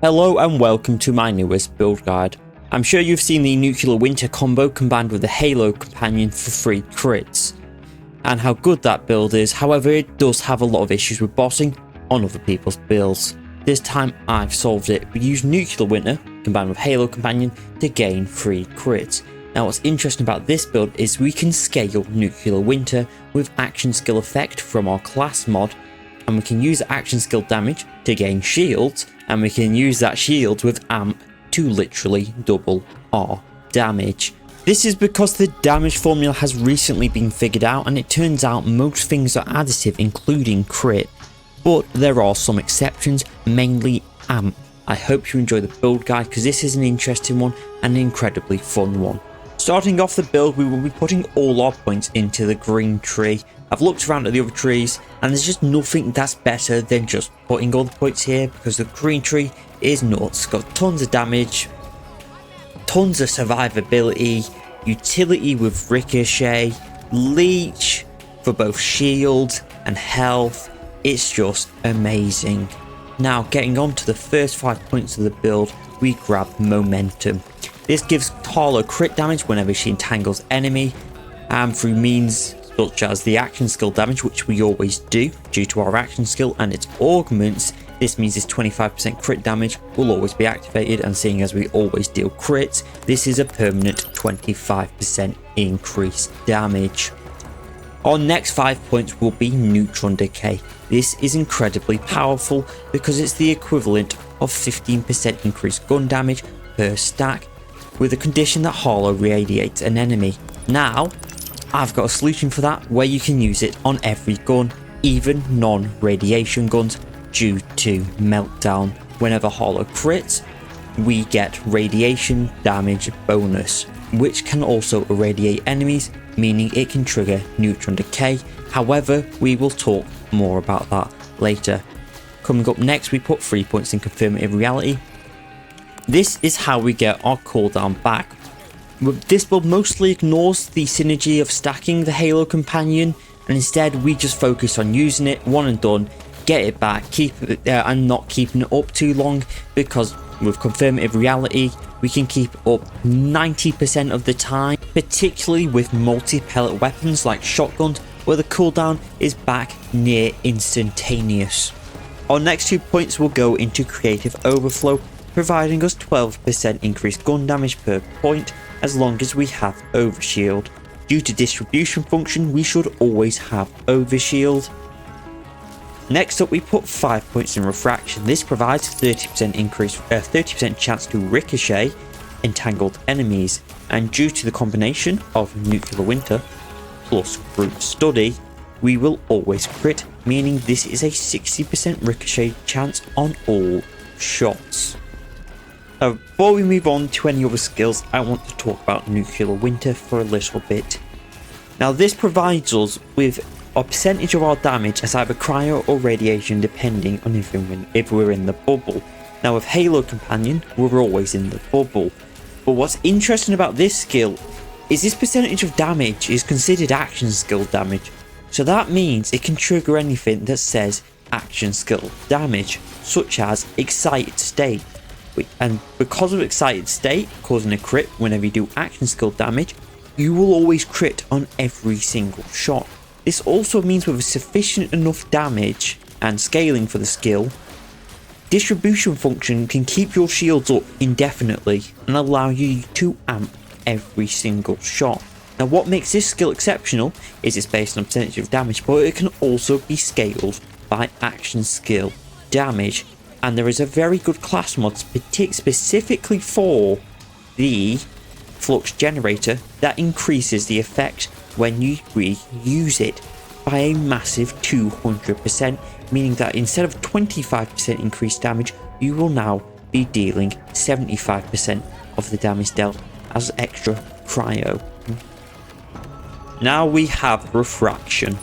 Hello and welcome to my newest build guide. I'm sure you've seen the Nuclear Winter combo combined with the Halo companion for 3 crits, and how good that build is. However, it does have a lot of issues with bossing on other people's builds. This time I've solved it. We use Nuclear Winter combined with Halo companion to gain 3 crits. Now what's interesting about this build is we can scale Nuclear Winter with action skill effect from our class mod, and we can use action skill damage to gain shields, and we can use that shield with amp to literally double our damage. This is because the damage formula has recently been figured out, and it turns out most things are additive, including crit, but there are some exceptions, mainly amp. I hope you enjoy the build guide because this is an interesting one and an incredibly fun one. Starting off the build, we will be putting all our points into the green tree. I've looked around at the other trees and there's just nothing that's better than just putting all the points here, because the green tree is nuts. It's got tons of damage, tons of survivability, utility with ricochet, leech for both shield and health. It's just amazing. Now getting on to the first 5 points of the build, we grab momentum. This gives Harlowe crit damage whenever she entangles enemy, and through means such as the action skill damage, which we always do due to our action skill, and its augments. This means this 25% crit damage will always be activated, and seeing as we always deal crits, this is a permanent 25% increased damage. Our next 5 points will be neutron decay. This is incredibly powerful because it's the equivalent of 15% increased gun damage per stack, with a condition that Harlowe radiates an enemy. Now, I've got a solution for that where you can use it on every gun, even non-radiation guns, due to meltdown. Whenever Harlowe crits, we get radiation damage bonus, which can also irradiate enemies, meaning it can trigger neutron decay. However, we will talk more about that later. Coming up next, we put 3 points in confirmative reality. This is how we get our cooldown back. This build mostly ignores the synergy of stacking the Halo companion, and instead we just focus on using it one and done, get it back, keep it there, and not keeping it up too long, because with confirmative reality we can keep it up 90% of the time, particularly with multi-pellet weapons like shotguns, where the cooldown is back near instantaneous. Our next 2 points will go into creative overflow, providing us 12% increased gun damage per point as long as we have overshield. Due to distribution function, we should always have overshield. Next up, we put 5 points in refraction. This provides 30% chance to ricochet entangled enemies, and due to the combination of Nuclear Winter plus Group Study, we will always crit, meaning this is a 60% ricochet chance on all shots. Before we move on to any other skills, I want to talk about Nuclear Winter for a little bit. Now this provides us with a percentage of our damage as either cryo or radiation, depending on if we're in the bubble. Now with Halo companion, we're always in the bubble. But what's interesting about this skill is this percentage of damage is considered action skill damage. So that means it can trigger anything that says action skill damage, such as excited state. And because of excited state causing a crit whenever you do action skill damage, you will always crit on every single shot. This also means with sufficient enough damage and scaling for the skill, distribution function can keep your shields up indefinitely and allow you to amp every single shot. Now what makes this skill exceptional is it's based on percentage of damage, but it can also be scaled by action skill damage. And there is a very good class mod specifically for the flux generator that increases the effect when you reuse it by a massive 200%, meaning that instead of 25% increased damage, you will now be dealing 75% of the damage dealt as extra cryo. Now we have refraction.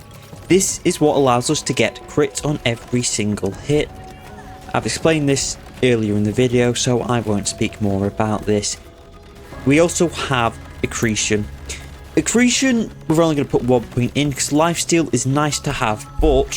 This is what allows us to get crits on every single hit. I've explained this earlier in the video, so I won't speak more about this. We also have accretion. Accretion, we're only going to put 1 point in because lifesteal is nice to have, but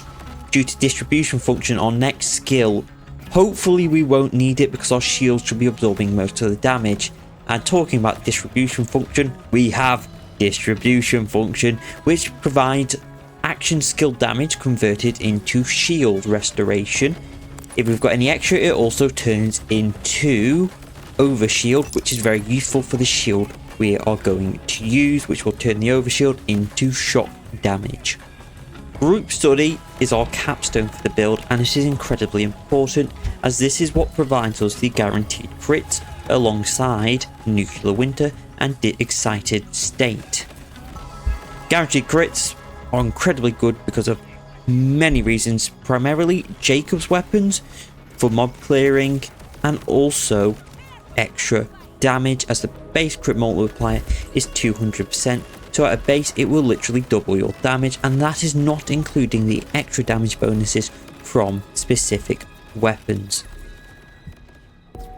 due to distribution function, our next skill Hopefully we won't need it because our shield should be absorbing most of the damage. And talking about distribution function, we have distribution function, which provides action skill damage converted into shield restoration. If we've got any extra, it also turns into overshield, which is very useful for the shield we are going to use, which will turn the overshield into shock damage. Group study is our capstone for the build, and it is incredibly important as this is what provides us the guaranteed crits alongside nuclear winter and excited state. Guaranteed crits are incredibly good because of many reasons, primarily Jacob's weapons for mob clearing and also extra damage, as the base crit multiplier is 200%, so at a base it will literally double your damage, and that is not including the extra damage bonuses from specific weapons.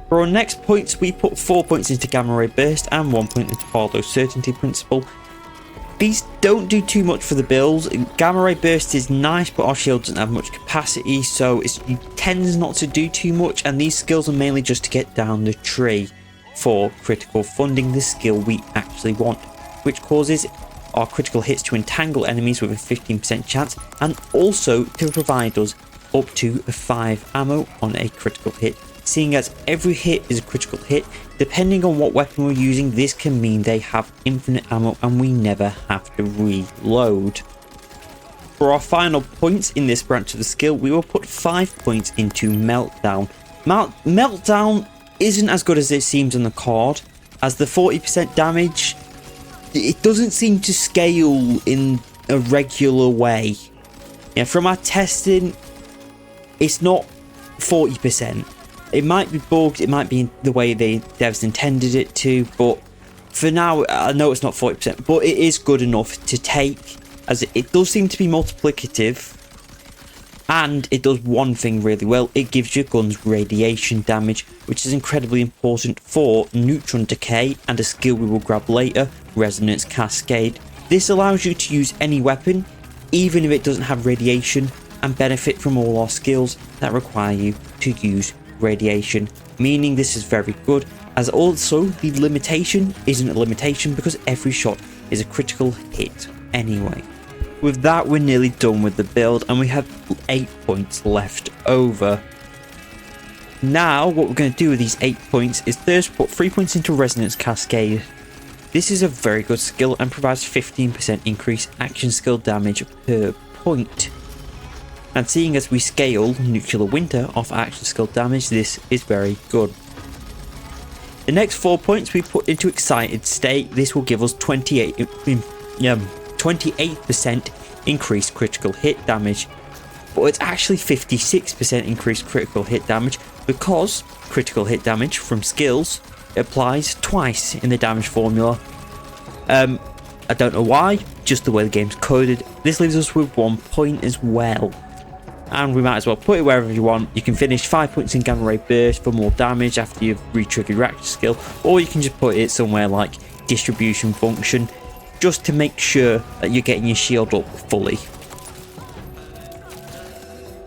For our next points, we put 4 points into Gamma Ray Burst and 1 point into Harlowe's Certainty Principle. These don't do too much for the build. Gamma Ray Burst is nice, but our shield doesn't have much capacity, so it tends not to do too much, and these skills are mainly just to get down the tree for critical funding, the skill we actually want, which causes our critical hits to entangle enemies with a 15% chance, and also to provide us up to 5 ammo on a critical hit. Seeing as every hit is a critical hit, depending on what weapon we're using, this can mean they have infinite ammo and we never have to reload. For our final points in this branch of the skill, we will put 5 points into Meltdown. Meltdown isn't as good as it seems on the card, as the 40% damage, it doesn't seem to scale in a regular way. Yeah, from our testing, it's not 40%. It might be bugged, it might be the way the devs intended it to, but for now, I know it's not 40%, but it is good enough to take, as it does seem to be multiplicative, and it does one thing really well: it gives your guns radiation damage, which is incredibly important for neutron decay and a skill we will grab later, Resonance Cascade. This allows you to use any weapon, even if it doesn't have radiation, and benefit from all our skills that require you to use radiation, meaning this is very good, as also the limitation isn't a limitation because every shot is a critical hit anyway. With that, we're nearly done with the build and we have 8 points left over. Now what we're going to do with these 8 points is first put 3 points into Resonance Cascade. This is a very good skill and provides 15% increased action skill damage per point. And seeing as we scale Nuclear Winter off action skill damage, this is very good. The next 4 points we put into Excited State. This will give us 28% increased critical hit damage. But it's actually 56% increased critical hit damage because critical hit damage from skills applies twice in the damage formula. I don't know why, just the way the game's coded. This leaves us with 1 point as well. And we might as well put it wherever you want. You can finish 5 points in Gamma Ray Burst for more damage after you've re-triggered your action skill, or you can just put it somewhere like Distribution Function, just to make sure that you're getting your shield up fully.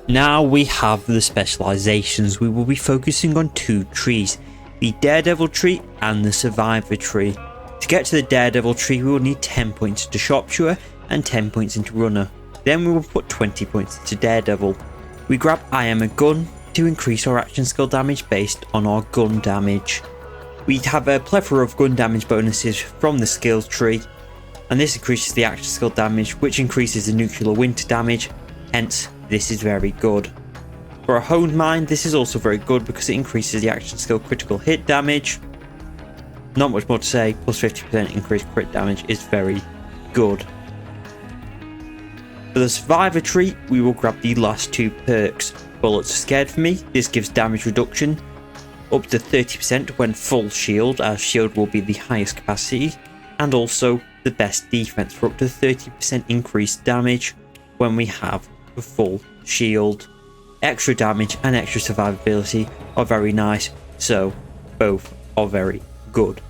Now we have the specializations. We will be focusing on 2 trees, the Daredevil tree and the Survivor tree. To get to the Daredevil tree, we will need 10 points into Sharpshooter and 10 points into Runner. Then we will put 20 points into Daredevil. We grab I Am a Gun to increase our action skill damage based on our gun damage. We have a plethora of gun damage bonuses from the skills tree, and this increases the action skill damage, which increases the nuclear winter damage, hence this is very good. For a honed mind, this is also very good because it increases the action skill critical hit damage. Not much more to say, plus 50% increased crit damage is very good. For the Survivor tree, we will grab the last 2 perks. Bullets Are Scared for Me. This gives damage reduction up to 30% when full shield, as shield will be the highest capacity, and also the best defense for up to 30% increased damage when we have a full shield. Extra damage and extra survivability are very nice, so both are very good.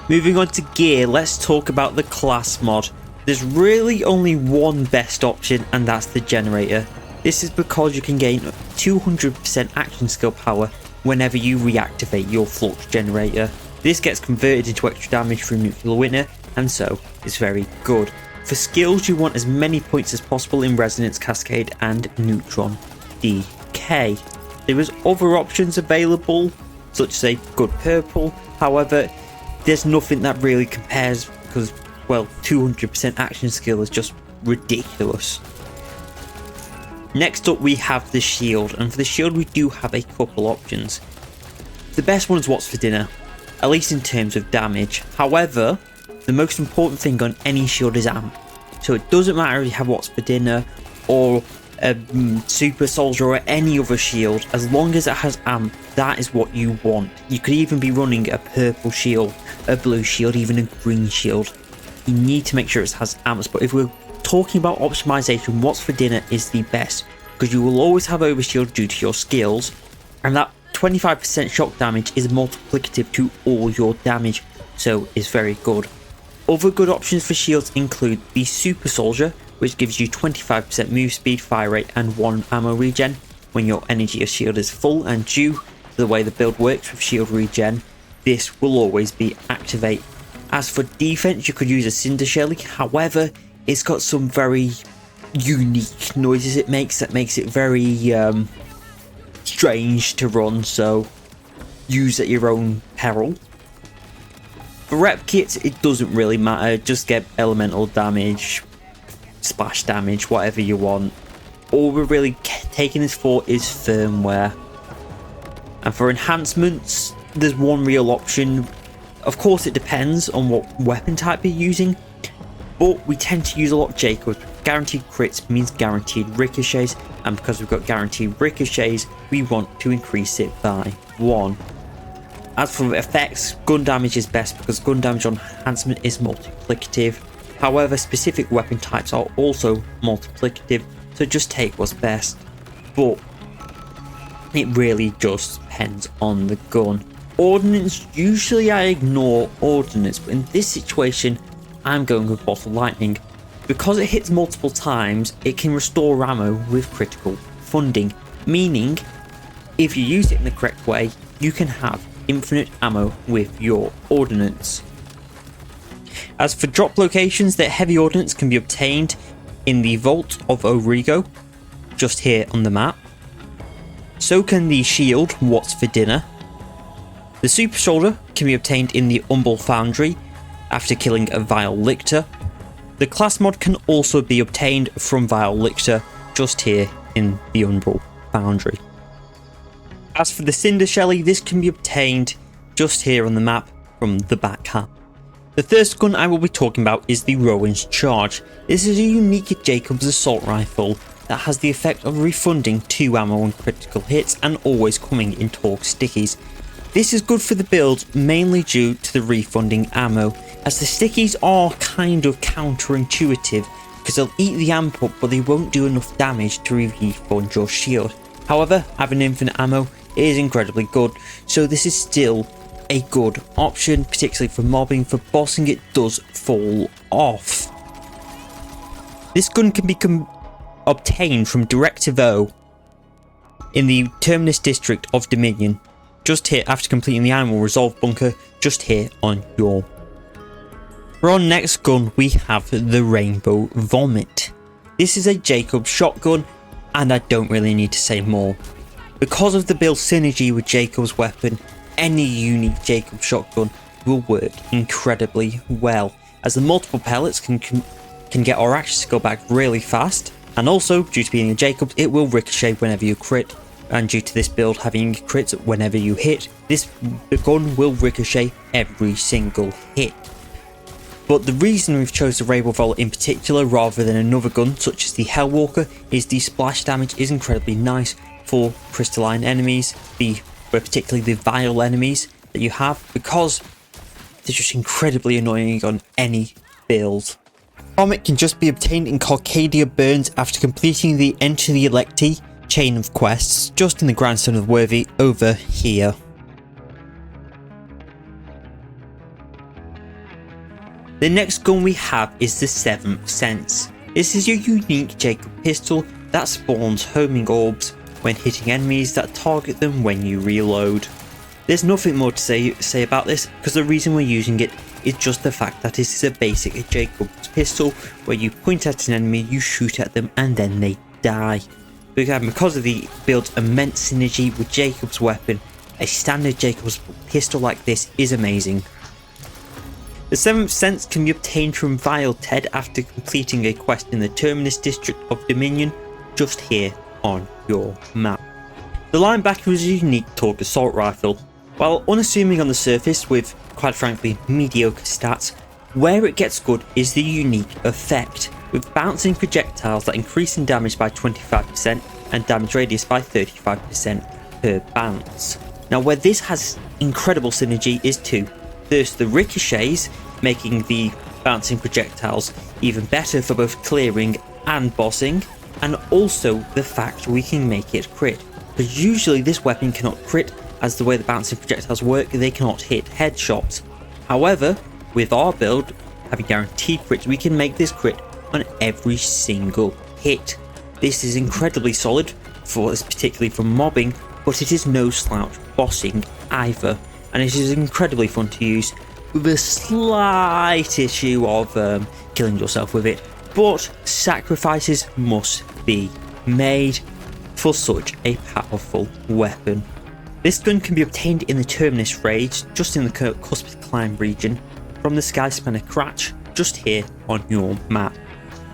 Moving on to gear, let's talk about the class mod. There's really only one best option, and that's the generator. This is because you can gain 200% action skill power whenever you reactivate your flux generator. This gets converted into extra damage through nuclear winter, and so is very good. For skills, you want as many points as possible in Resonance Cascade and Neutron Decay. There is other options available, such as a good purple. However, there's nothing that really compares because, well, 200% action skill is just ridiculous. Next up we have the shield, and for the shield we do have a couple options. The best one is what's for dinner, at least in terms of damage. However, the most important thing on any shield is amp. So it doesn't matter if you have what's for dinner or a super soldier or any other shield, as long as it has amp, that is what you want. You could even be running a purple shield, a blue shield, even a green shield. You need to make sure it has amps, but if we're talking about optimization, what's for dinner is the best, because you will always have overshield due to your skills, and that 25% shock damage is multiplicative to all your damage, so it's very good. Other good options for shields include the Super Soldier, which gives you 25% move speed, fire rate, and 1 ammo regen when your energy or shield is full, and due to the way the build works with shield regen, this will always be activate. As for defense, you could use a Cinder Shelly, however, it's got some very unique noises it makes that makes it very strange to run, so use at your own peril. For Repkits, it doesn't really matter, just get elemental damage, splash damage, whatever you want. All we're really taking this for is firmware. And for enhancements, there's one real option. Of course it depends on what weapon type you're using, but we tend to use a lot of Jacobs. Guaranteed crits means guaranteed ricochets, and because we've got guaranteed ricochets, we want to increase it by 1. As for effects, gun damage is best because gun damage on enhancement is multiplicative. However, specific weapon types are also multiplicative, so just take what's best. But it really just depends on the gun. Ordnance, usually I ignore Ordnance, but in this situation, I'm going with Bottle Lightning. Because it hits multiple times, it can restore ammo with critical funding, meaning if you use it in the correct way, you can have infinite ammo with your Ordnance. As for drop locations, the heavy ordnance can be obtained in the Vault of Origo, just here on the map. So can the shield, what's for dinner. The super soldier can be obtained in the Humble Foundry after killing a Vile Lictor. The class mod can also be obtained from Vile Lictor, just here in the Humble Foundry. As for the Cinder Shelly, this can be obtained just here on the map from the back half. The first gun I will be talking about is the Rowan's Charge. This is a unique Jacobs assault rifle that has the effect of refunding 2 ammo on critical hits and always coming in torque stickies. This is good for the build mainly due to the refunding ammo, as the stickies are kind of counterintuitive because they'll eat the amp up but they won't do enough damage to refund your shield. However, having infinite ammo is incredibly good, so this is still a good option, particularly for mobbing. For bossing it does fall off. This gun can be obtained from Directive O in the Terminus District of Dominion, just here after completing the Animal Resolve bunker, just here on your. For our next gun we have the Rainbow Vomit. This is a Jacobs shotgun and I don't really need to say more. Because of the build synergy with Jacobs weapon, any unique Jacobs shotgun will work incredibly well, as the multiple pellets can get our action to go back really fast, and also due to being a Jacobs it will ricochet whenever you crit, and due to this build having crits whenever you hit, the gun will ricochet every single hit. But the reason we've chosen the Rainbow Vomit in particular rather than another gun such as the Hellwalker is the splash damage is incredibly nice for crystalline enemies, particularly the vile enemies that you have, because they're just incredibly annoying on any build. Vomit can just be obtained in Carcadia Burns after completing the Enter the Electi chain of quests just in the Grandstone of the Worthy over here. The next gun we have is the Seventh Sense. This is your unique Jacob pistol that spawns homing orbs when hitting enemies that target them when you reload. There's nothing more to say about this, because the reason we're using it is just the fact that this is a basic Jacob's pistol where you point at an enemy, you shoot at them, and then they die. But again, because of the build's immense synergy with Jacob's weapon, a standard Jacob's pistol like this is amazing. The 7th sense can be obtained from Vile Ted after completing a quest in the Terminus district of Dominion, just here on your map. The Linebacker is a unique Torque assault rifle. While unassuming on the surface with, quite frankly, mediocre stats, where it gets good is the unique effect, with bouncing projectiles that increase in damage by 25% and damage radius by 35% per bounce. Now where this has incredible synergy is two. First, the ricochets, making the bouncing projectiles even better for both clearing and bossing, and also the fact we can make it crit, because usually this weapon cannot crit, as the way the bouncing projectiles work, they cannot hit headshots. However, with our build, having guaranteed crits, we can make this crit on every single hit. This is incredibly solid, particularly for mobbing, but it is no slouch bossing either, and it is incredibly fun to use, with a slight issue of killing yourself with it, but sacrifices must be made for such a powerful weapon. This gun can be obtained in the Terminus raids, just in the Cuspid Climb region, from the Skyspanner Cratch, just here on your map.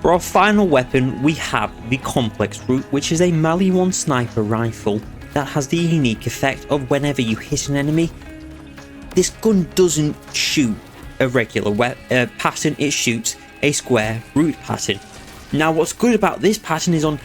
For our final weapon, we have the Complex Root, which is a Mali 1 sniper rifle that has the unique effect of whenever you hit an enemy, this gun doesn't shoot a regular pattern, it shoots a square root pattern. Now what's good about this pattern is on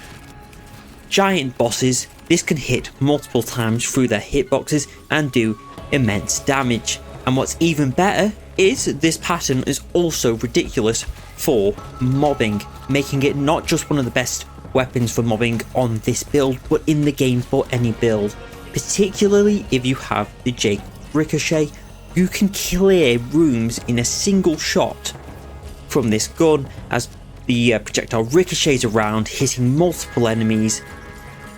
giant bosses, this can hit multiple times through their hitboxes and do immense damage. And what's even better is this pattern is also ridiculous for mobbing, making it not just one of the best weapons for mobbing on this build, but in the game for any build. Particularly if you have the Jake Ricochet, you can clear rooms in a single shot from this gun as the projectile ricochets around, hitting multiple enemies.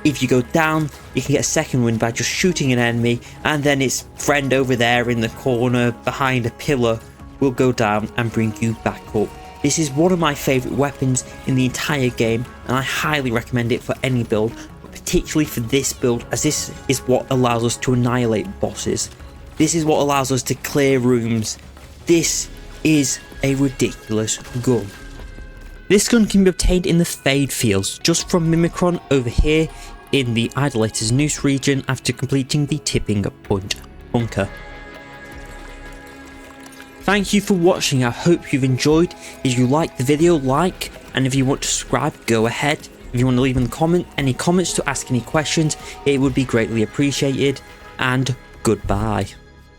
If you go down, you can get a second win by just shooting an enemy, and then its friend over there in the corner behind a pillar will go down and bring you back up. This is one of my favourite weapons in the entire game, and I highly recommend it for any build, but particularly for this build, as this is what allows us to annihilate bosses. This is what allows us to clear rooms. This is a ridiculous gun. This gun can be obtained in the Fade Fields, just from Mimicron over here in the Idolator's Noose region after completing the Tipping Point bunker. Thank you for watching, I hope you've enjoyed. If you liked the video, like, and if you want to subscribe, go ahead. If you want to leave in the comment any comments to ask any questions, it would be greatly appreciated, and goodbye.